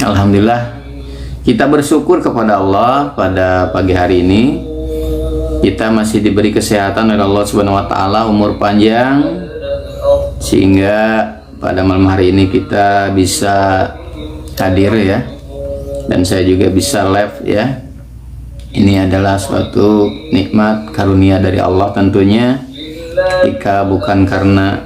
Alhamdulillah, kita bersyukur kepada Allah pada pagi hari ini. Kita masih diberi kesehatan oleh Allah Subhanahu wa taala, umur panjang, sehingga pada malam hari ini kita bisa hadir ya. Dan saya juga bisa live ya. Ini adalah suatu nikmat karunia dari Allah tentunya. Jika bukan karena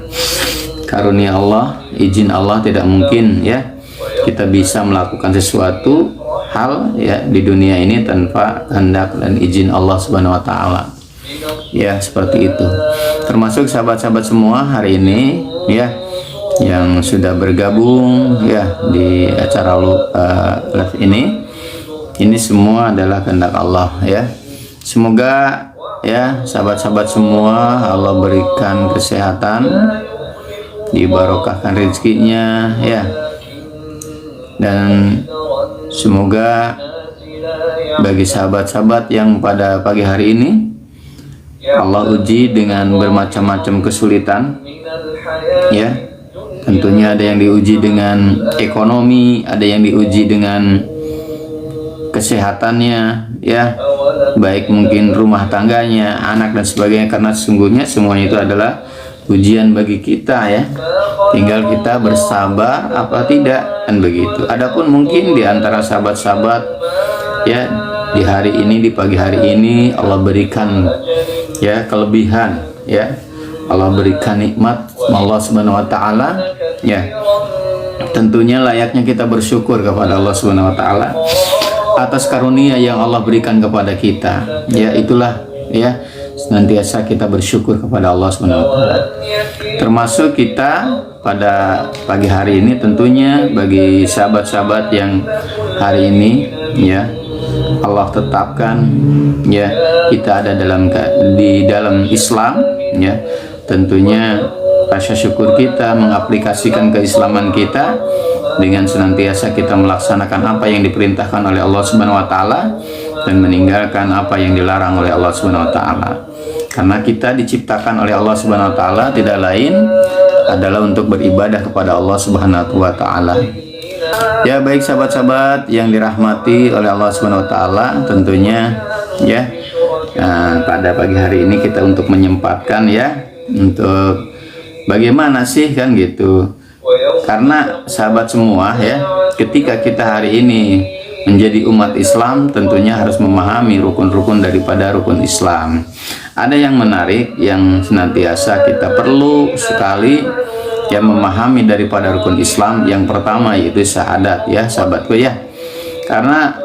karunia Allah, izin Allah, tidak mungkin ya kita bisa melakukan sesuatu hal ya di dunia ini tanpa kehendak dan izin Allah Subhanahu wa taala. Ya, seperti itu. Termasuk sahabat-sahabat semua hari ini ya yang sudah bergabung ya di acara live ini. Ini semua adalah kehendak Allah ya. Semoga ya sahabat-sahabat semua Allah berikan kesehatan, dibarokahkan rezekinya ya. Dan semoga bagi sahabat-sahabat yang pada pagi hari ini Allah uji dengan bermacam-macam kesulitan ya. Tentunya ada yang diuji dengan ekonomi, ada yang diuji dengan kesehatannya ya, baik mungkin rumah tangganya, anak dan sebagainya, karena sesungguhnya semuanya itu adalah ujian bagi kita ya. Tinggal kita bersabar apa tidak, kan begitu. Adapun mungkin di antara sahabat-sahabat ya di hari ini, di pagi hari ini Allah berikan ya kelebihan ya, Allah berikan nikmat Allah Subhanahu wa taala ya. Tentunya layaknya kita bersyukur kepada Allah Subhanahu wa taala atas karunia yang Allah berikan kepada kita ya. Itulah ya, senantiasa kita bersyukur kepada Allah Subhanahu wa taala. Termasuk kita pada pagi hari ini tentunya bagi sahabat-sahabat yang hari ini ya Allah tetapkan ya kita ada di dalam Islam ya. Tentunya rasa syukur kita mengaplikasikan keislaman kita dengan senantiasa kita melaksanakan apa yang diperintahkan oleh Allah Subhanahu wa taala dan meninggalkan apa yang dilarang oleh Allah Subhanahu wa taala. Karena kita diciptakan oleh Allah Subhanahu wa taala tidak lain adalah untuk beribadah kepada Allah Subhanahu wa taala. Ya, baik sahabat-sahabat yang dirahmati oleh Allah Subhanahu wa taala, tentunya ya pada pagi hari ini kita untuk menyempatkan ya untuk bagaimana sih kan gitu. Karena sahabat semua ya, ketika kita hari ini menjadi umat Islam tentunya harus memahami rukun-rukun daripada rukun Islam. Ada yang menarik yang senantiasa kita perlu sekali yang memahami daripada rukun Islam. Yang pertama yaitu syahadat ya sahabatku ya. Karena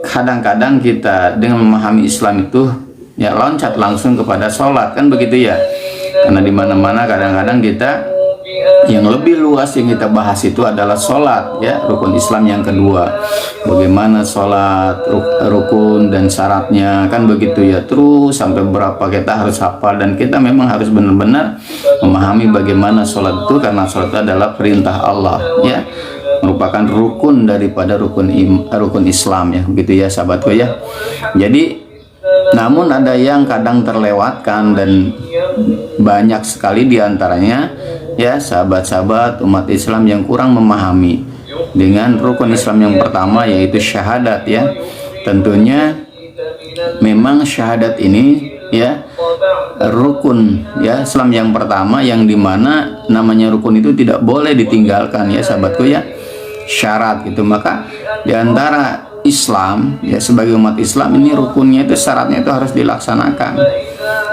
kadang-kadang kita dengan memahami Islam itu ya loncat langsung kepada sholat, kan begitu ya. Karena di mana-mana kadang-kadang kita yang lebih luas yang kita bahas itu adalah sholat ya, rukun Islam yang kedua. Bagaimana sholat, rukun dan syaratnya, kan begitu ya. Terus sampai berapa kita harus hafal, dan kita memang harus benar-benar memahami bagaimana sholat itu, karena sholat itu adalah perintah Allah ya, merupakan rukun daripada rukun Islam ya, begitu ya sahabatku ya. Jadi namun ada yang kadang terlewatkan dan banyak sekali diantaranya ya sahabat-sahabat umat Islam yang kurang memahami dengan rukun Islam yang pertama yaitu syahadat ya. Tentunya memang syahadat ini ya rukun ya Islam yang pertama, yang dimana namanya rukun itu tidak boleh ditinggalkan ya sahabatku ya, syarat gitu. Maka diantara Islam ya sebagai umat Islam ini rukunnya itu, syaratnya itu harus dilaksanakan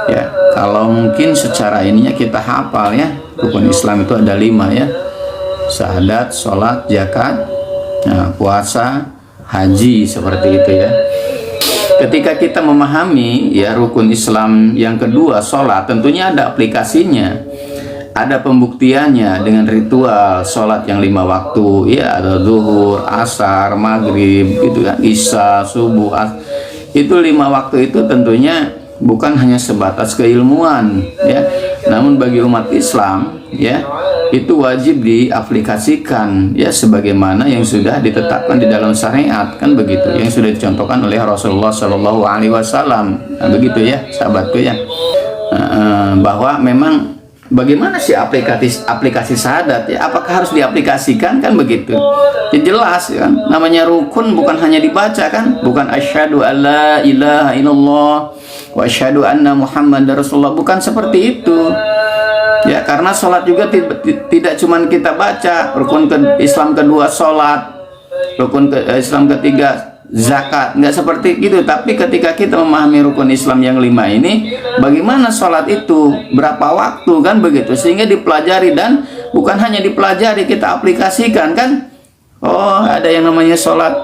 ya. Kalau mungkin secara ininya kita hafal ya, rukun Islam itu ada 5 ya, syahadat, sholat, zakat, nah, puasa, haji, seperti itu ya. Ketika kita memahami ya rukun Islam yang kedua, sholat, tentunya ada aplikasinya, ada pembuktiannya dengan ritual sholat yang 5 waktu ya, ada zuhur, asar, maghrib gitu kan, isya, subuh, itu 5 waktu itu tentunya bukan hanya sebatas keilmuan ya, namun bagi umat Islam ya itu wajib diaplikasikan ya sebagaimana yang sudah ditetapkan di dalam syariat, kan begitu, yang sudah dicontohkan oleh Rasulullah Shallallahu Alaihi Wasallam. Nah, begitu ya sahabatku ya, bahwa memang bagaimana sih aplikasi syahadat ya? Apakah harus diaplikasikan kan begitu? Ya jelas kan, namanya rukun bukan hanya dibaca kan, bukan asyhadu alla ilaha illallah wa asyhadu anna muhammadar rasulullah, bukan seperti itu. Ya, karena sholat juga tidak cuman kita baca, rukun Islam kedua sholat, rukun Islam ketiga zakat, nggak seperti itu. Tapi ketika kita memahami rukun Islam yang 5 ini, bagaimana sholat itu, berapa waktu kan begitu, sehingga dipelajari dan bukan hanya dipelajari, kita aplikasikan kan. Oh, ada yang namanya sholat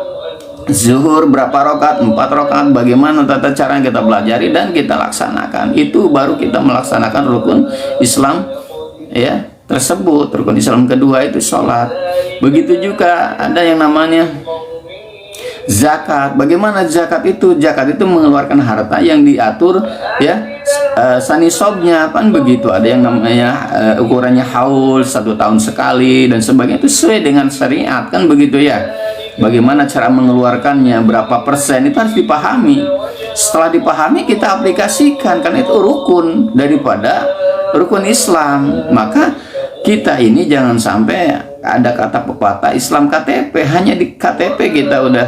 zuhur berapa rakaat, 4 rakaat, bagaimana tata cara yang kita pelajari dan kita laksanakan, itu baru kita melaksanakan rukun Islam ya tersebut. Rukun Islam kedua itu sholat. Begitu juga ada yang namanya zakat. Bagaimana zakat itu? Zakat itu mengeluarkan harta yang diatur ya sanisobnya kan begitu. Ada yang namanya ukurannya haul 1 tahun sekali dan sebagainya, itu sesuai dengan syariat kan begitu ya. Bagaimana cara mengeluarkannya, berapa persen, itu harus dipahami. Setelah dipahami kita aplikasikan, karena itu rukun daripada rukun Islam. Maka kita ini jangan sampai ada kata pepatah Islam KTP, hanya di KTP kita udah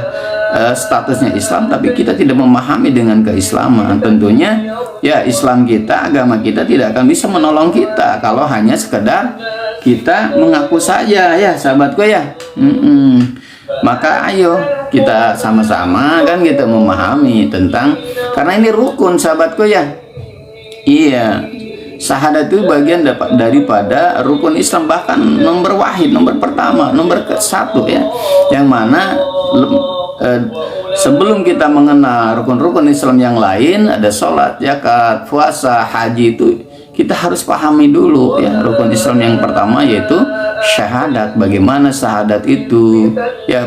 statusnya Islam, tapi kita tidak memahami dengan keislaman. Tentunya ya Islam kita, agama kita tidak akan bisa menolong kita kalau hanya sekedar kita mengaku saja ya sahabatku ya. Maka ayo kita sama-sama kan kita memahami tentang, karena ini rukun sahabatku ya. Iya, syahadat itu bagian daripada rukun Islam, bahkan nomor wahid, nomor pertama, nomor ke-1 ya, yang mana sebelum kita mengenal rukun-rukun Islam yang lain, ada sholat, zakat, puasa, haji, itu kita harus pahami dulu ya rukun Islam yang pertama, yaitu syahadat. Bagaimana syahadat itu ya,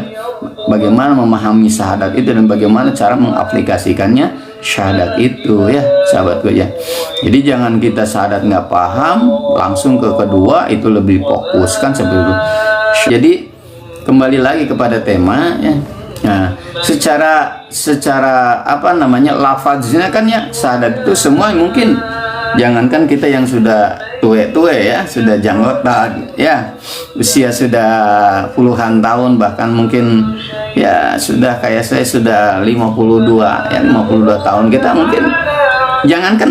bagaimana memahami syahadat itu dan bagaimana cara mengaplikasikannya syahadat itu ya sahabatku ya. Jadi jangan kita syahadat nggak paham langsung ke kedua, itu lebih fokus kan seperti itu. Jadi kembali lagi kepada tema ya. Nah, secara apa namanya lafaznya kan ya, syahadat itu semua mungkin, jangankan kita yang sudah tua ya, sudah janggotan ya, usia sudah puluhan tahun, bahkan mungkin ya sudah kayak saya sudah 52 ya, 52 tahun, kita mungkin jangankan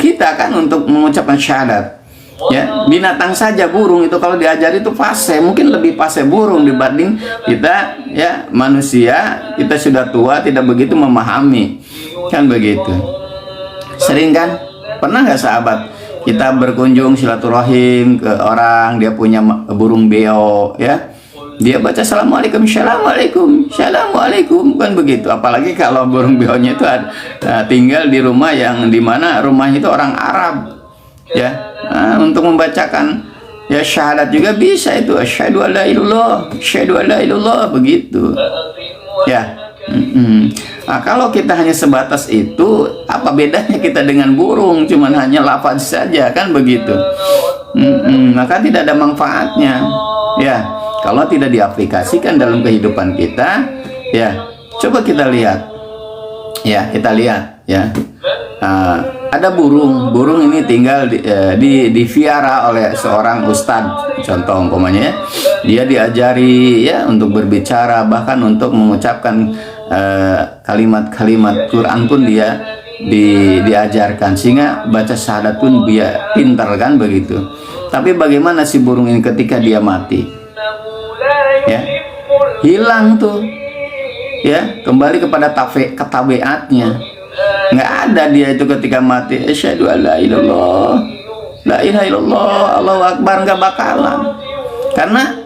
kita kan untuk mengucapkan syahadat ya, binatang saja, burung itu kalau diajari itu fase, mungkin lebih fase burung dibanding kita ya manusia. Kita sudah tua, tidak begitu memahami kan begitu. Sering kan, pernah nggak sahabat kita berkunjung silaturahim ke orang, dia punya burung beo ya, dia baca assalamualaikum, assalamualaikum, assalamualaikum kan begitu. Apalagi kalau burung beonya itu tinggal di rumah yang dimana rumahnya itu orang Arab ya. Untuk membacakan ya syahadat juga bisa itu, asyhadu alla ilallah, asyhadu alla ilallah begitu ya. Nah, kalau kita hanya sebatas itu, apa bedanya kita dengan burung, cuman hanya lafaz saja kan begitu. Maka tidak ada manfaatnya ya kalau tidak diaplikasikan dalam kehidupan kita ya. Coba kita lihat ya, ada burung ini tinggal di Viara oleh seorang ustadz, contoh umpamanya ya, dia diajari ya untuk berbicara, bahkan untuk mengucapkan kalimat-kalimat Quran pun dia diajarkan, sehingga baca syahadat pun dia pintar kan begitu. Tapi bagaimana si burung ini ketika dia mati ya, hilang tuh ya, kembali kepada tabiatnya. Nggak ada dia itu ketika mati asyhadu alla ilallah, la ilaha illallah, Allahu akbar, nggak bakalan. Karena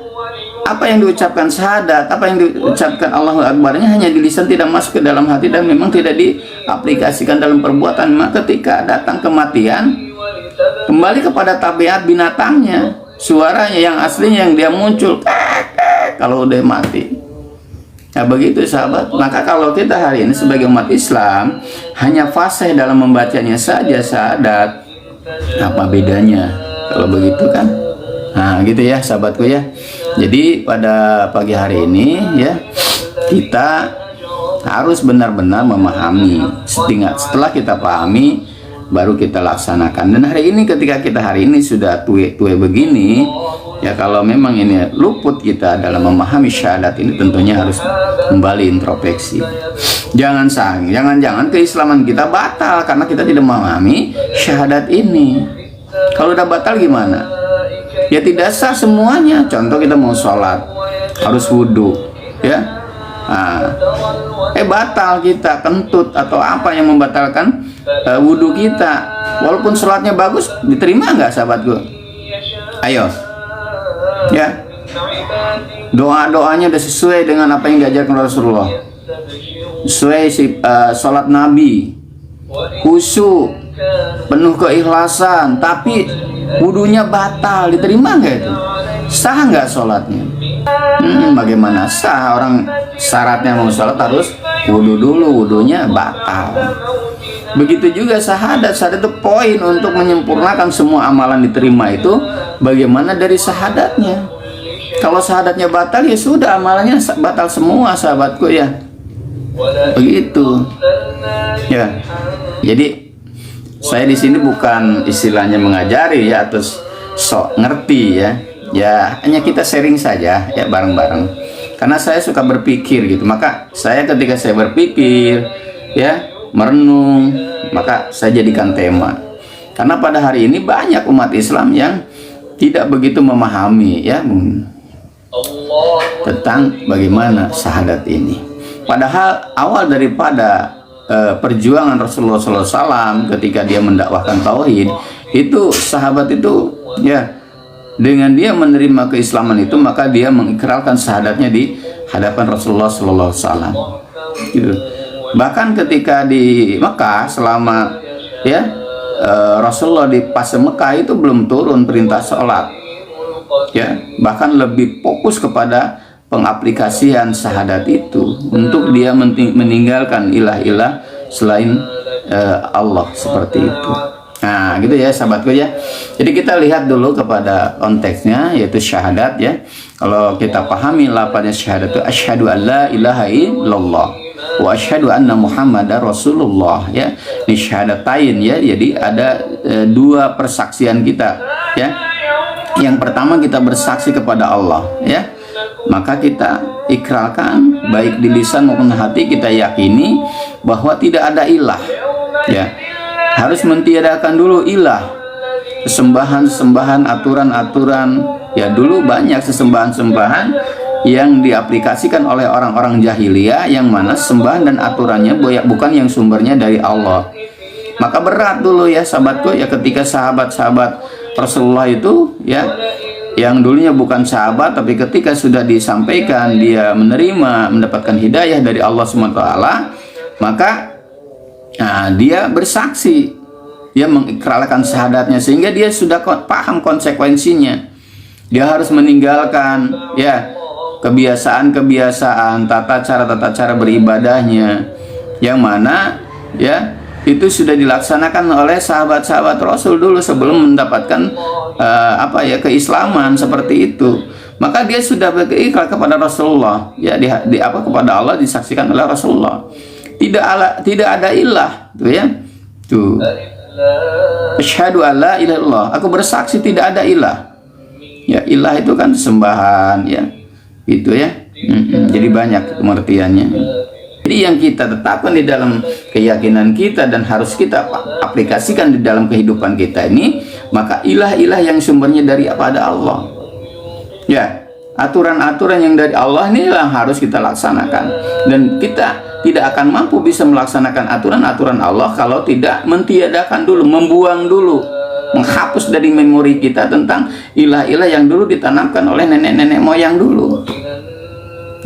apa yang diucapkan syahadat, apa yang diucapkan Allahu akbarnya hanya di lisan, tidak masuk ke dalam hati dan memang tidak diaplikasikan dalam perbuatan. Maka ketika datang kematian, kembali kepada tabiat binatangnya, suaranya yang aslinya yang dia muncul kalau udah mati. Nah begitu sahabat. Maka kalau kita hari ini sebagai umat Islam hanya fasih dalam membacanya saja syahadat, apa bedanya kalau begitu kan? Nah gitu ya sahabatku ya. Jadi pada pagi hari ini ya, kita harus benar-benar memahami. Setelah kita pahami baru kita laksanakan. Dan hari ini ketika kita hari ini sudah tua begini, ya kalau memang ini luput kita dalam memahami syahadat ini, tentunya harus kembali introspeksi. Jangan-jangan keislaman kita batal karena kita tidak memahami syahadat ini. Kalau udah batal gimana? Ya tidak sah semuanya. Contoh kita mau sholat harus wudhu, ya. Batal kita kentut atau apa yang membatalkan wudhu kita. Walaupun sholatnya bagus, diterima nggak sahabatku? Ayo, ya. Doa-doanya udah sesuai dengan apa yang diajarkan Rasulullah. Sesuai sholat Nabi, khusyuk, penuh keikhlasan, tapi wudhunya batal, diterima nggak itu? Sah nggak sholatnya? Bagaimana sah? Orang syaratnya mau sholat harus wudhu dulu, wudhunya batal. Begitu juga syahadat itu poin untuk menyempurnakan semua amalan diterima itu. Bagaimana dari syahadatnya? Kalau syahadatnya batal, ya sudah, amalannya batal semua, sahabatku, ya. Begitu, ya. Jadi saya di sini bukan istilahnya mengajari ya atau sok ngerti ya. Ya hanya kita sharing saja ya bareng-bareng. Karena saya suka berpikir gitu. Maka saya ketika saya berpikir ya merenung, maka saya jadikan tema. Karena pada hari ini banyak umat Islam yang tidak begitu memahami ya tentang bagaimana syahadat ini. Padahal awal daripada perjuangan Rasulullah SAW ketika dia mendakwahkan tauhid itu, sahabat itu ya, dengan dia menerima keislaman itu, maka dia mengikrarkan syahadatnya di hadapan Rasulullah SAW. Gitu. Bahkan ketika di Mekah selama ya Rasulullah di fase Mekah itu belum turun perintah sholat. Ya, bahkan lebih fokus kepada pengaplikasian syahadat itu untuk dia meninggalkan ilah-ilah selain Allah, seperti itu. Nah gitu ya sahabatku ya. Jadi kita lihat dulu kepada konteksnya, yaitu syahadat ya. Kalau kita pahami lafaznya syahadat itu asyhadu an la ilaha illallah wa asyhadu anna muhammadar rasulullah ya. Ini syahadatain ya. Jadi ada dua persaksian kita ya. Yang pertama kita bersaksi kepada Allah ya. Maka kita ikrarkan baik di lisan maupun hati, kita yakini bahwa tidak ada ilah ya. Harus mentiadakan dulu ilah, sesembahan-sesembahan, aturan-aturan ya. Dulu banyak sesembahan-sembahan yang diaplikasikan oleh orang-orang jahiliyah, yang mana sembahan dan aturannya bukan yang sumbernya dari Allah. Maka berat dulu ya sahabatku ya, ketika sahabat-sahabat Rasulullah itu ya, yang dulunya bukan sahabat, tapi ketika sudah disampaikan dia menerima, mendapatkan hidayah dari Allah SWT, maka dia bersaksi, dia mengikrarkan syahadatnya, sehingga dia sudah paham konsekuensinya. Dia harus meninggalkan ya kebiasaan-kebiasaan, tata cara beribadahnya, yang mana ya itu sudah dilaksanakan oleh sahabat-sahabat Rasul dulu sebelum mendapatkan keislaman seperti itu. Maka dia sudah berikrar kepada Rasulullah ya, kepada Allah, disaksikan oleh Rasulullah. Tidak ada ilah tuh ya. Tuh. Asyhadu alla ilaha illallah. Aku bersaksi tidak ada ilah. Ya, ilah itu kan sembahan ya. Itu ya. Jadi banyak pengertiannya. Jadi yang kita tetapkan di dalam keyakinan kita dan harus kita aplikasikan di dalam kehidupan kita ini, maka ilah-ilah yang sumbernya dari pada Allah. Ya, aturan-aturan yang dari Allah ini yang harus kita laksanakan. Dan kita tidak akan mampu bisa melaksanakan aturan-aturan Allah kalau tidak mentiadakan dulu, membuang dulu, menghapus dari memori kita tentang ilah-ilah yang dulu ditanamkan oleh nenek-nenek moyang dulu.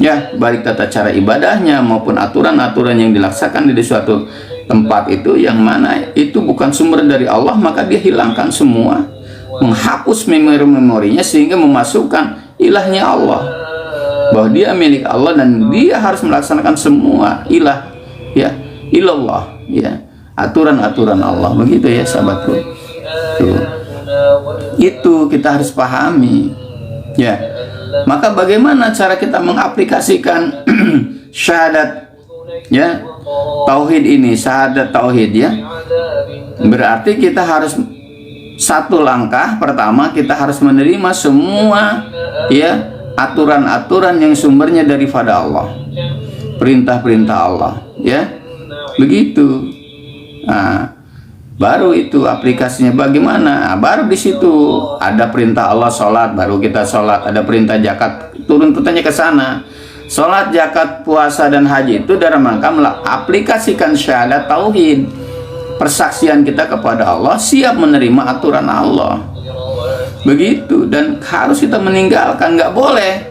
Ya, baik tata cara ibadahnya maupun aturan-aturan yang dilaksanakan di suatu tempat itu, yang mana itu bukan sumber dari Allah, maka dia hilangkan semua, menghapus memori-memorinya, sehingga memasukkan ilahnya Allah, bahwa dia milik Allah dan dia harus melaksanakan semua ilah ya, ilallah ya, aturan-aturan Allah. Begitu ya sahabatku. Tuh. Itu kita harus pahami ya. Maka bagaimana cara kita mengaplikasikan syahadat ya, tauhid ini, syahadat tauhid ya. Berarti kita harus satu langkah pertama, kita harus menerima semua ya aturan-aturan yang sumbernya daripada Allah, perintah-perintah Allah, ya begitu. Nah, baru itu aplikasinya bagaimana? Nah, baru di situ ada perintah Allah sholat, baru kita sholat. Ada perintah zakat, turun tutanya ke sana. Sholat, zakat, puasa dan haji itu dalam rangka aplikasikan syahadat tauhid, persaksian kita kepada Allah, siap menerima aturan Allah. Begitu, dan harus kita meninggalkan, nggak boleh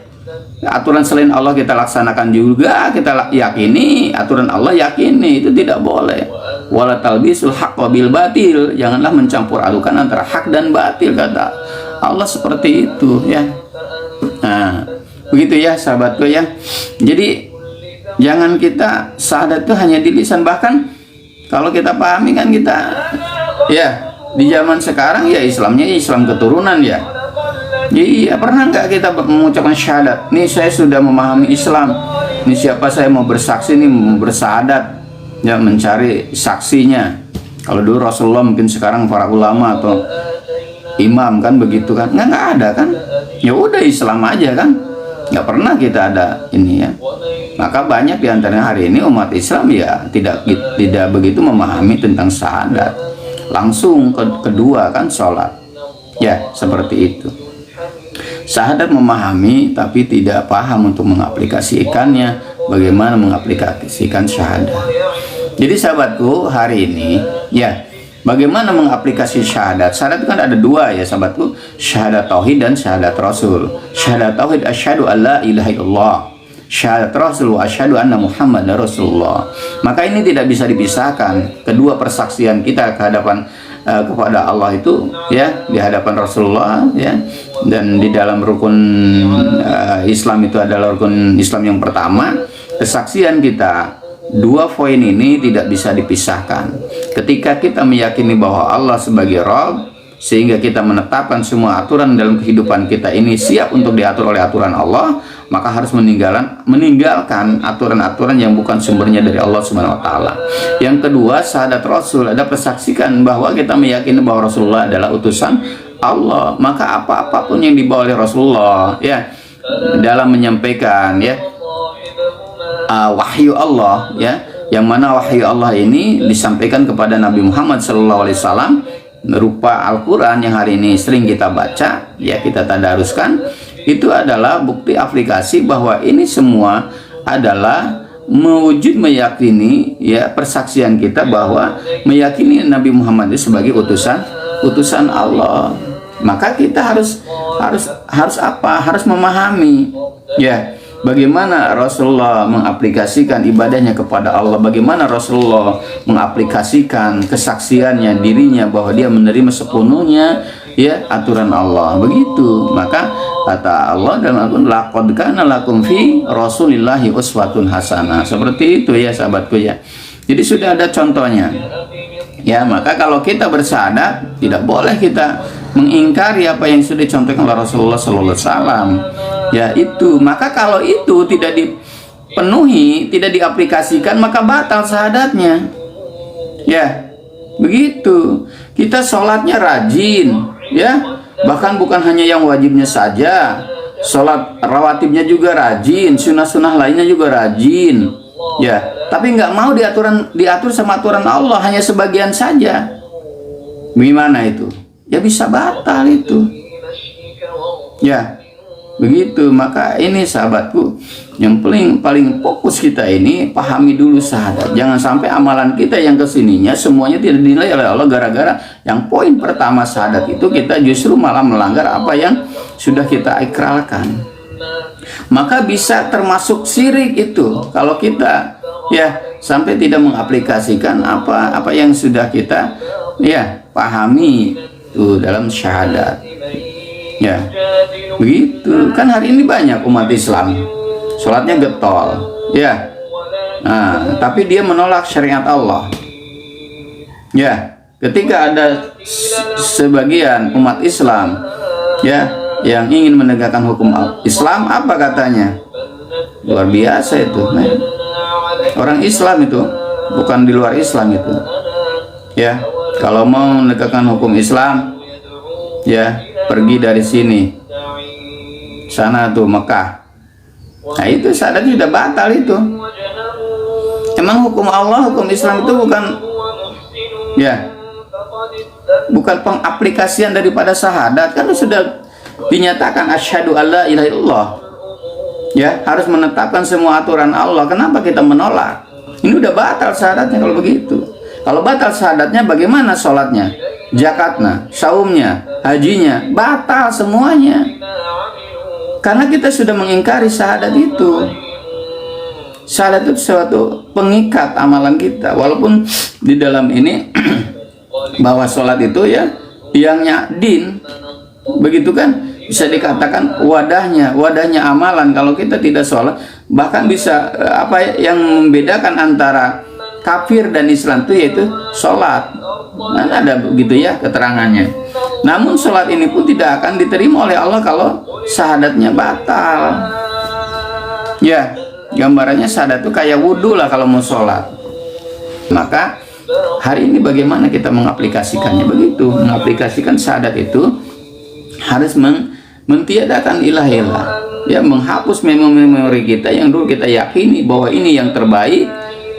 aturan selain Allah kita laksanakan juga, kita yakini aturan Allah, yakini itu tidak boleh. Wala talbisul haqqa bil batil, janganlah mencampur adukan antara hak dan batil, kata Allah seperti itu ya. Nah, begitu ya sahabatku ya. Jadi jangan kita syahadat itu hanya di lisan, bahkan kalau kita pahami kan kita ya di zaman sekarang ya Islamnya Islam keturunan ya. Iya, pernah nggak kita mengucapkan syahadat? Nih saya sudah memahami Islam. Nih siapa saya mau bersaksi nih, mau bersyahadat, ya mencari saksinya. Kalau dulu Rasulullah, mungkin sekarang para ulama atau imam kan begitu kan? Nggak ada kan? Ya udah Islam aja kan? Nggak pernah kita ada ini ya. Maka banyak di antaranya hari ini umat Islam ya tidak begitu memahami tentang syahadat. Langsung kedua kan sholat. Ya seperti itu. Syahadat memahami tapi tidak paham untuk mengaplikasikannya, bagaimana mengaplikasikan syahadat. Jadi sahabatku hari ini ya, bagaimana mengaplikasi syahadat? Syahadat kan ada dua ya sahabatku, syahadat tauhid dan syahadat rasul. Syahadat tauhid asyhadu alla ilaha illallah, syahadat rasul wa asyhadu anna muhammadar rasulullah. Maka ini tidak bisa dipisahkan, kedua persaksian kita kehadapan kepada Allah itu ya di hadapan Rasulullah ya, dan di dalam rukun Islam itu adalah rukun Islam yang pertama, kesaksian kita. Dua poin ini tidak bisa dipisahkan. Ketika kita meyakini bahwa Allah sebagai Rabb, sehingga kita menetapkan semua aturan dalam kehidupan kita ini siap untuk diatur oleh aturan Allah, maka harus meninggalkan aturan-aturan yang bukan sumbernya dari Allah Subhanahu wa taala. Yang kedua, syahadat Rasul, ada persaksikan bahwa kita meyakini bahwa Rasulullah adalah utusan Allah. Maka apapun yang dibawa oleh Rasulullah ya dalam menyampaikan ya wahyu Allah ya, yang mana wahyu Allah ini disampaikan kepada Nabi Muhammad SAW berupa Al-Quran yang hari ini sering kita baca ya, kita tadaruskan. Itu adalah bukti aplikasi bahwa ini semua adalah mewujud meyakini ya persaksian kita bahwa meyakini Nabi Muhammad itu sebagai utusan Allah. Maka kita harus apa? Harus memahami ya bagaimana Rasulullah mengaplikasikan ibadahnya kepada Allah, bagaimana Rasulullah mengaplikasikan kesaksiannya dirinya bahwa dia menerima sepenuhnya ya aturan Allah. Begitu. Maka kata Allah dalam Al-Quran, laqad kana lakum fi rasulillahi uswatun hasanah. Seperti itu ya sahabatku ya. Jadi sudah ada contohnya. Ya, maka kalau kita bersyahadat tidak boleh kita mengingkari apa yang sudah dicontohkan oleh Rasulullah sallallahu alaihi wasallam. Ya itu. Maka kalau itu tidak dipenuhi, tidak diaplikasikan, maka batal syahadatnya. Ya. Begitu. Kita sholatnya rajin, ya. Bahkan bukan hanya yang wajibnya saja, sholat rawatibnya juga rajin, sunnah-sunnah lainnya juga rajin, ya. Tapi nggak mau diatur sama aturan Allah, hanya sebagian saja. Gimana itu? Ya bisa batal itu. Ya, begitu. Maka ini sahabatku, yang paling fokus kita ini pahami dulu syahadat. Jangan sampai amalan kita yang kesininya semuanya tidak dinilai oleh Allah gara-gara yang poin pertama syahadat itu kita justru malah melanggar apa yang sudah kita ikrarkan. Maka bisa termasuk syirik itu kalau kita ya sampai tidak mengaplikasikan apa yang sudah kita ya pahami itu dalam syahadat. Ya, begitu. Kan hari ini banyak umat Islam sholatnya getol, ya. Nah, tapi dia menolak syariat Allah. Ya, ketika ada sebagian umat Islam, ya, yang ingin menegakkan hukum Islam, apa katanya? Luar biasa itu, orang Islam itu, bukan di luar Islam itu, ya. Kalau mau menegakkan hukum Islam, ya pergi dari sini, sana tuh Mekah. Nah itu syahadat sudah batal itu. Emang hukum Allah, hukum Islam itu bukan, ya, bukan pengaplikasian daripada syahadat. Kan sudah dinyatakan asyhadu alla ilaha illallah. Ya, harus menetapkan semua aturan Allah. Kenapa kita menolak? Ini udah batal syahadatnya kalau begitu. Kalau batal syahadatnya, bagaimana sholatnya, zakatnya, saumnya, hajinya? Batal semuanya. Karena kita sudah mengingkari syahadat itu. Syahadat itu suatu pengikat amalan kita. Walaupun di dalam ini bahwa sholat itu ya tiangnya din, begitu kan? Bisa dikatakan wadahnya amalan. Kalau kita tidak sholat, bahkan bisa apa yang membedakan antara kafir dan Islam itu yaitu sholat. Nah, ada begitu ya keterangannya. Namun sholat ini pun tidak akan diterima oleh Allah kalau syahadatnya batal. Ya, gambarannya syahadat itu kayak wudhu lah kalau mau sholat. Maka hari ini bagaimana kita mengaplikasikannya? Begitu, mengaplikasikan syahadat itu harus mentiadakan ilah-ilah, ya, menghapus memori kita yang dulu kita yakini bahwa ini yang terbaik,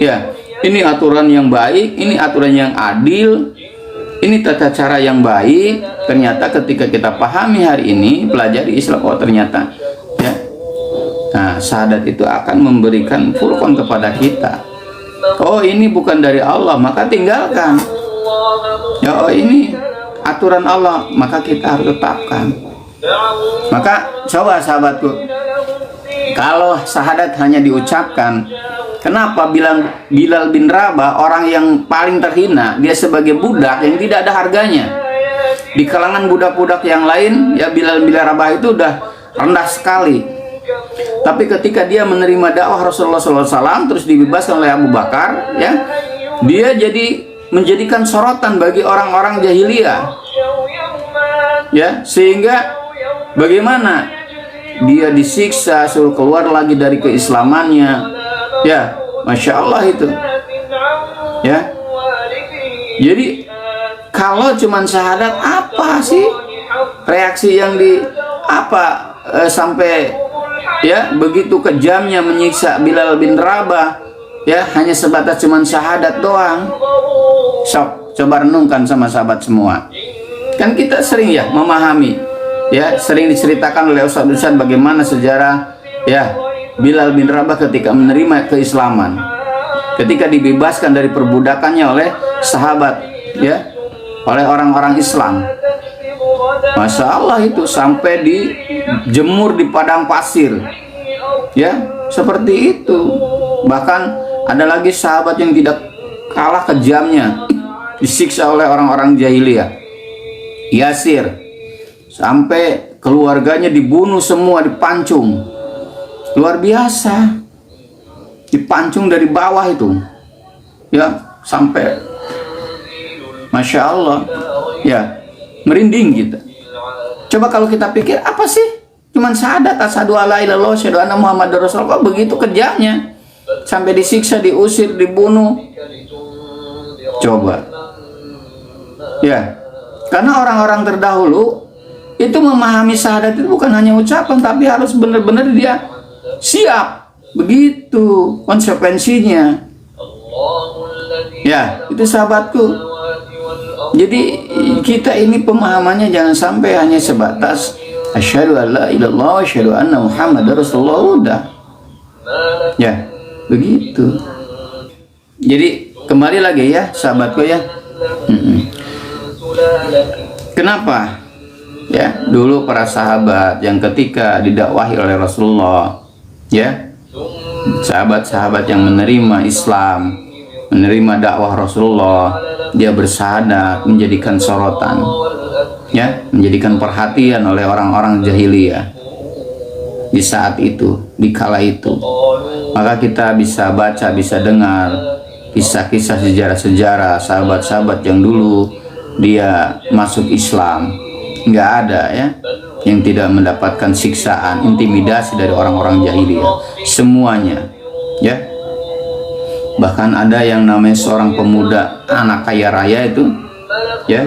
ya, ini aturan yang baik, ini aturan yang adil, ini tata cara yang baik. Ternyata ketika kita pahami hari ini, pelajari Islam, oh ternyata, ya, nah syahadat itu akan memberikan furqan kepada kita. Oh ini bukan dari Allah, maka tinggalkan. Ya, oh ini aturan Allah, maka kita harus tetapkan. Maka coba sahabatku, kalau syahadat hanya diucapkan, kenapa Bilal bin Rabah, orang yang paling terhina, dia sebagai budak yang tidak ada harganya di kalangan budak-budak yang lain, ya Bilal bin Rabah itu udah rendah sekali. Tapi ketika dia menerima dakwah Rasulullah SAW terus dibebaskan oleh Abu Bakar, ya, dia jadi menjadikan sorotan bagi orang-orang jahiliyah, ya, sehingga bagaimana dia disiksa, suruh keluar lagi dari keislamannya, ya, masya Allah itu, ya. Jadi kalau cuman syahadat, apa sih reaksi yang sampai ya begitu kejamnya menyiksa Bilal bin Rabah, ya, hanya sebatas cuman syahadat doang. Coba renungkan sama sahabat semua. Kan kita sering ya memahami, ya, sering diceritakan oleh ustadz-ustadz bagaimana sejarah, ya, Bilal bin Rabah ketika menerima keislaman, ketika dibebaskan dari perbudakannya oleh sahabat, ya, oleh orang-orang Islam. Masya Allah itu sampai dijemur di padang pasir, ya, seperti itu. Bahkan ada lagi sahabat yang tidak kalah kejamnya, disiksa oleh orang-orang jahiliyah, Yasir, sampai keluarganya dibunuh semua, dipancung, luar biasa, dipancung dari bawah itu, ya, sampai masya Allah, ya, merinding kita. Coba kalau kita pikir, apa sih cuman syahadat, asyhadu alla ilaha illallah, asyhadu anna muhammadar rasulullah, kok begitu kejamnya sampai disiksa, diusir, dibunuh? Coba, ya, karena orang-orang terdahulu itu memahami syahadat itu bukan hanya ucapan, tapi harus benar-benar dia siap, begitu konsekuensinya. Ya, itu sahabatku. Jadi kita ini pemahamannya jangan sampai hanya sebatas asyhadu alla ilaha illallah, asyhadu anna muhammadar rasulullah, udah. Ya, begitu. Jadi kembali lagi ya sahabatku ya. Kenapa? Ya, dulu para sahabat yang ketika didakwahi oleh Rasulullah, ya, sahabat-sahabat yang menerima Islam, menerima dakwah Rasulullah, dia bersyahadat, menjadikan sorotan, ya, menjadikan perhatian oleh orang-orang jahiliyah di saat itu, di kala itu. Maka kita bisa baca, bisa dengar kisah-kisah sejarah-sejarah sahabat-sahabat yang dulu dia masuk Islam, nggak ada ya yang tidak mendapatkan siksaan, intimidasi dari orang-orang jahiliyah, semuanya, ya. Bahkan ada yang namanya seorang pemuda anak kaya raya itu, ya.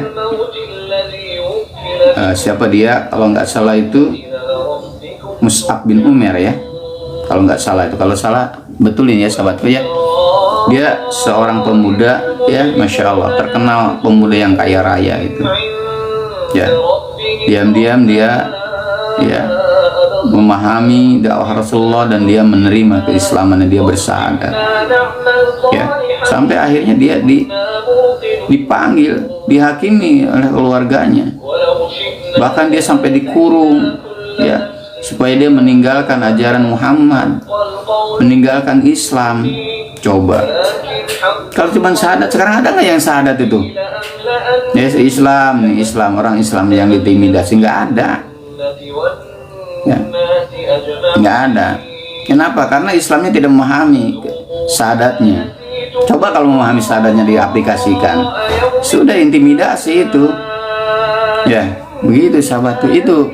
Siapa dia? Kalau nggak salah itu Mus'ab bin Umair ya, kalau nggak salah itu. Kalau salah betulin ya sahabatku ya. Dia seorang pemuda ya, masya Allah, terkenal pemuda yang kaya raya itu ya. Diam-diam dia ya memahami dakwah Rasulullah dan dia menerima keislaman dan dia bersyahadat ya, sampai akhirnya dia dipanggil, dihakimi oleh keluarganya, bahkan dia sampai dikurung ya, supaya dia meninggalkan ajaran Muhammad, meninggalkan Islam. Coba kalau cuma syahadat, sekarang ada nggak yang syahadat itu ya? Islam nih, Islam, orang Islam yang diintimidasi, nggak ada ya, nggak ada. Kenapa? Karena Islamnya tidak memahami syahadatnya. Coba kalau memahami syahadatnya diaplikasikan, sudah intimidasi itu ya. Begitu sahabat, itu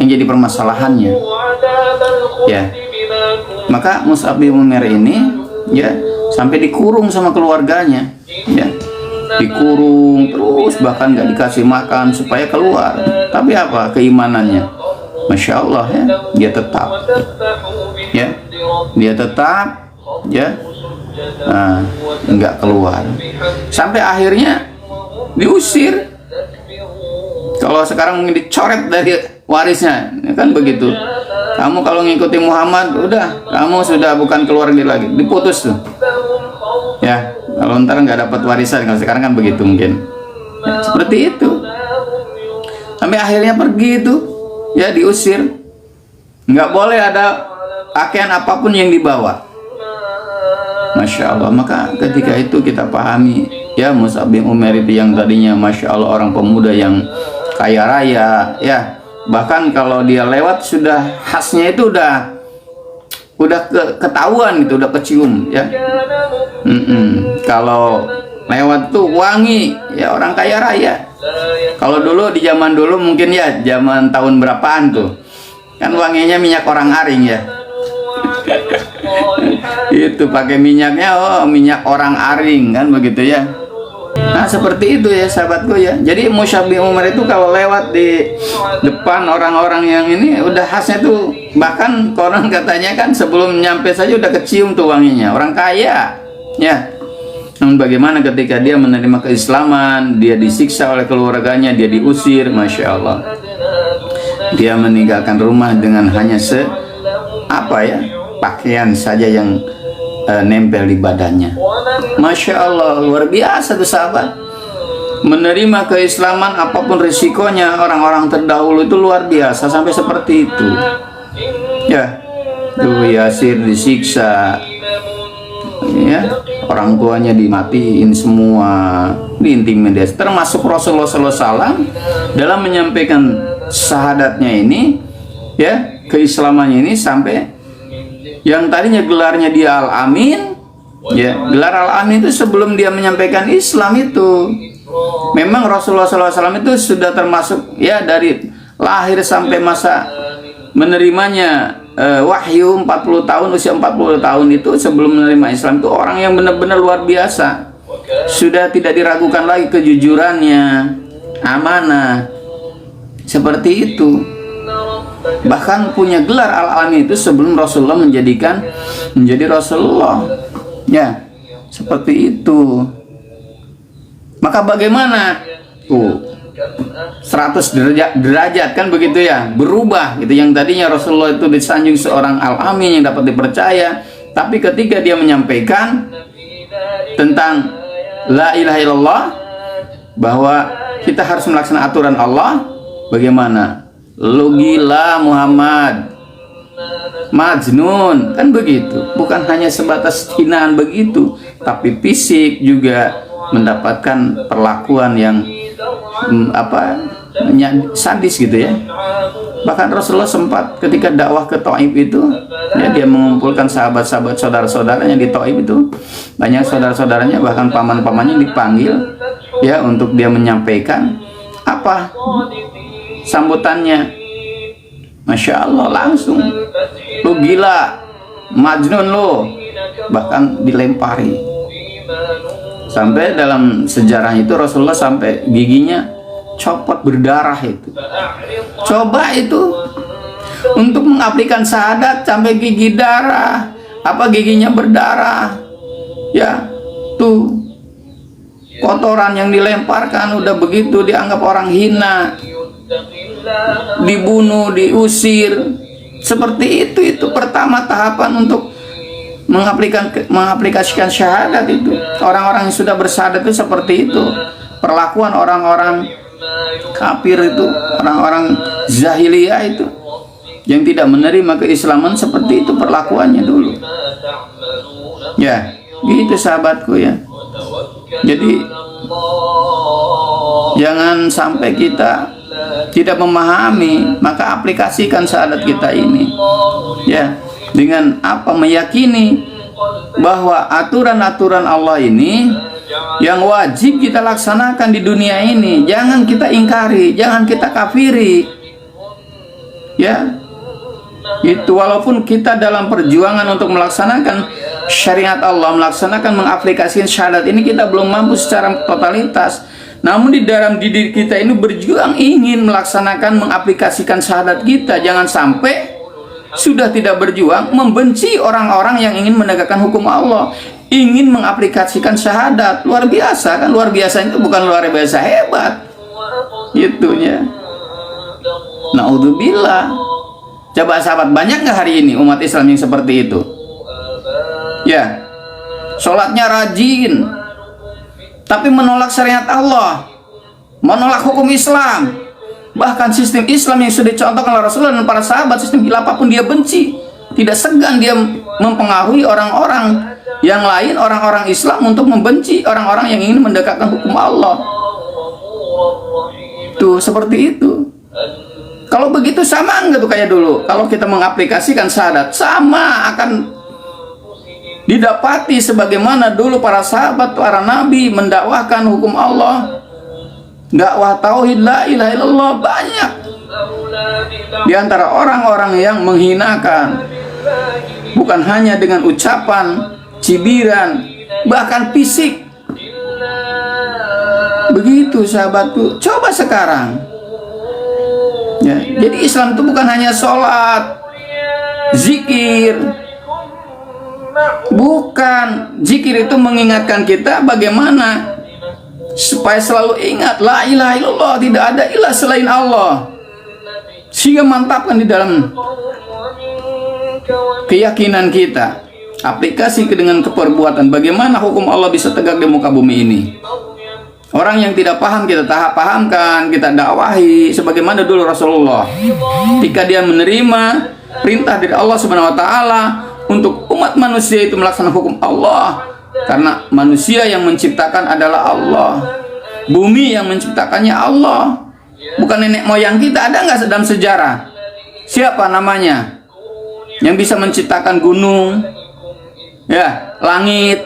yang jadi permasalahannya ya. Maka Mus'ab bin Umair ini ya sampai dikurung sama keluarganya ya, dikurung terus, bahkan nggak dikasih makan supaya keluar. Tapi apa keimanannya, masya Allah ya, dia tetap ya, nggak keluar sampai akhirnya diusir. Kalau sekarang mungkin dicoret dari warisnya, ya kan begitu. Kamu kalau ngikutin Muhammad, udah, kamu sudah bukan keluarga lagi, diputus tuh. Ya, kalau ntar nggak dapat warisan, kalau sekarang kan begitu mungkin. Ya, seperti itu. Sampai akhirnya pergi itu, ya diusir. Nggak boleh ada pakaian apapun yang dibawa. Masya Allah. Maka ketika itu kita pahami, ya Mus'ab bin Umair itu yang tadinya masya Allah orang pemuda yang kaya raya ya, bahkan kalau dia lewat sudah khasnya itu udah ketahuan gitu, udah kecium ya. Kalau lewat tuh wangi ya, orang kaya raya. Kalau dulu di zaman dulu mungkin ya, zaman tahun berapaan tuh kan wanginya minyak orang aring ya. Itu pakai minyaknya, oh minyak orang aring kan begitu ya. Nah seperti itu ya sahabatku ya. Jadi Mus'ab bin Umair itu kalau lewat di depan orang-orang yang ini udah khasnya tuh, bahkan konon katanya kan sebelum nyampe saja udah kecium tuh wanginya, orang kaya ya. Namun bagaimana ketika dia menerima keislaman, dia disiksa oleh keluarganya, dia diusir, masya Allah, dia meninggalkan rumah dengan hanya pakaian saja yang nempel di badannya. Masya Allah, luar biasa tuh sahabat, menerima keislaman apapun risikonya. Orang-orang terdahulu itu luar biasa sampai seperti itu ya. Tuh Yasir disiksa ya, orang tuanya dimatiin semua, diintimidasi, termasuk Rasulullah SAW dalam menyampaikan syahadatnya ini ya, keislamannya ini, sampai yang tadinya gelarnya dia Al-Amin ya, gelar Al-Amin itu sebelum dia menyampaikan Islam itu. Memang Rasulullah SAW itu sudah termasuk ya, dari lahir sampai masa menerimanya wahyu 40 tahun, usia 40 tahun itu sebelum menerima Islam itu orang yang benar-benar luar biasa. Sudah tidak diragukan lagi kejujurannya, amanah, seperti itu. Bahkan punya gelar Al-Amin itu sebelum Rasulullah menjadi Rasulullah ya, seperti itu. Maka bagaimana tuh 100 derajat kan begitu ya, berubah gitu. Yang tadinya Rasulullah itu disanjung seorang Al-Amin yang dapat dipercaya, tapi ketika dia menyampaikan tentang la ilaha illallah, bahwa kita harus melaksanakan aturan Allah, bagaimana? Lu gila Muhammad, majnun kan begitu. Bukan hanya sebatas hinaan begitu, tapi fisik juga mendapatkan perlakuan yang sadis gitu ya. Bahkan Rasulullah sempat ketika dakwah ke Taif itu ya, dia mengumpulkan sahabat-sahabat, saudara-saudaranya di Taif itu, banyak saudara-saudaranya, bahkan paman-pamannya dipanggil ya untuk dia menyampaikan apa sambutannya. Masya Allah, langsung lu gila, majnun lu, bahkan dilempari Sampai dalam sejarah itu Rasulullah sampai giginya copot berdarah itu. Coba itu untuk mengaplikasikan syahadat sampai gigi darah, apa giginya berdarah. Ya, tuh kotoran yang dilemparkan udah begitu dianggap orang hina, dibunuh, diusir. Seperti itu pertama tahapan untuk mengaplikasikan syahadat itu. Orang-orang yang sudah bersyahadat itu seperti itu. Perlakuan orang-orang kafir itu, orang-orang jahiliyah itu yang tidak menerima keislaman, seperti itu perlakuannya dulu. Ya, gitu sahabatku ya. Jadi jangan sampai kita tidak memahami, maka aplikasikan syahadat kita ini. Ya, dengan apa? Meyakini bahwa aturan-aturan Allah ini yang wajib kita laksanakan di dunia ini, jangan kita ingkari, jangan kita kafiri. Ya, itu walaupun kita dalam perjuangan untuk melaksanakan syariat Allah, melaksanakan mengaplikasikan syahadat ini, kita belum mampu secara totalitas. Namun di dalam diri kita ini berjuang ingin melaksanakan mengaplikasikan syahadat kita. Jangan sampai sudah tidak berjuang membenci orang-orang yang ingin menegakkan hukum Allah, ingin mengaplikasikan syahadat. Luar biasa kan? Luar biasa itu bukan luar biasa hebat, itunya. Naudzubillah. Coba sahabat, banyak nggak hari ini umat Islam yang seperti itu? Ya, sholatnya rajin, tapi menolak syariat Allah, menolak hukum Islam, bahkan sistem Islam yang sudah dicontohkan oleh Rasulullah dan para sahabat, sistem khilafah pun dia benci. Tidak segan dia mempengaruhi orang-orang yang lain, orang-orang Islam, untuk membenci orang-orang yang ingin mendekatkan hukum Allah. Tuh, seperti itu. Kalau begitu sama enggak tuh kayak dulu? Kalau kita mengaplikasikan syahadat, sama akan didapati sebagaimana dulu para sahabat, para nabi mendakwahkan hukum Allah. Dakwah tauhid la ilaha illallah banyak. Di antara orang-orang yang menghinakan, bukan hanya dengan ucapan, cibiran, bahkan fisik. Begitu sahabatku. Coba sekarang. Ya, jadi Islam itu bukan hanya sholat, zikir. Bukan. Zikir itu mengingatkan kita bagaimana supaya selalu ingat la ilaha illallah, tidak ada ilah selain Allah. Sehingga mantapkan di dalam keyakinan kita, aplikasi dengan keperbuatan, bagaimana hukum Allah bisa tegak di muka bumi ini. Orang yang tidak paham kita pahamkan, kita dakwahi sebagaimana dulu Rasulullah. Ketika dia menerima perintah dari Allah Subhanahu wa taala untuk umat manusia itu melaksanakan hukum Allah, karena manusia yang menciptakan adalah Allah. Bumi yang menciptakannya Allah, bukan nenek moyang kita. Ada nggak dalam sejarah siapa namanya yang bisa menciptakan gunung, ya, langit?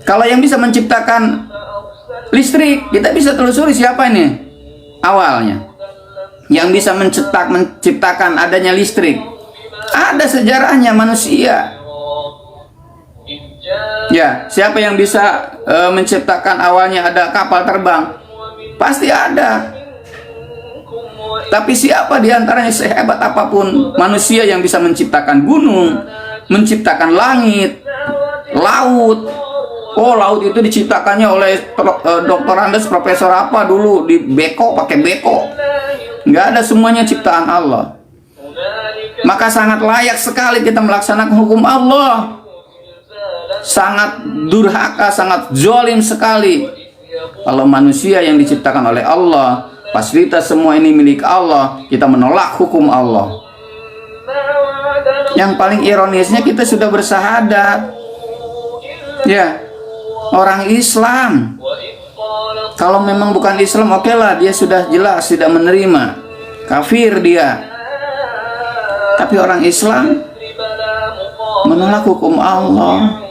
Kalau yang bisa menciptakan listrik, kita bisa telusuri siapa ini awalnya yang bisa menciptakan adanya listrik. Ada sejarahnya manusia. Ya, siapa yang bisa menciptakan awalnya ada kapal terbang? Pasti ada. Tapi siapa diantaranya sehebat apapun manusia yang bisa menciptakan gunung, menciptakan langit, laut? Oh, laut itu diciptakannya oleh Dr. Andes, profesor apa dulu di beko, pakai beko. Nggak ada, semuanya ciptaan Allah. Maka sangat layak sekali kita melaksanakan hukum Allah. Sangat durhaka, sangat zalim sekali kalau manusia yang diciptakan oleh Allah, fasilitas semua ini milik Allah, kita menolak hukum Allah. Yang paling ironisnya kita sudah bersyahadat. Ya, orang Islam. Kalau memang bukan Islam, oke lah, dia sudah jelas tidak menerima, kafir dia. Tapi orang Islam menolak hukum Allah.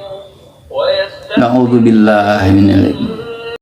Na'udzubillah minal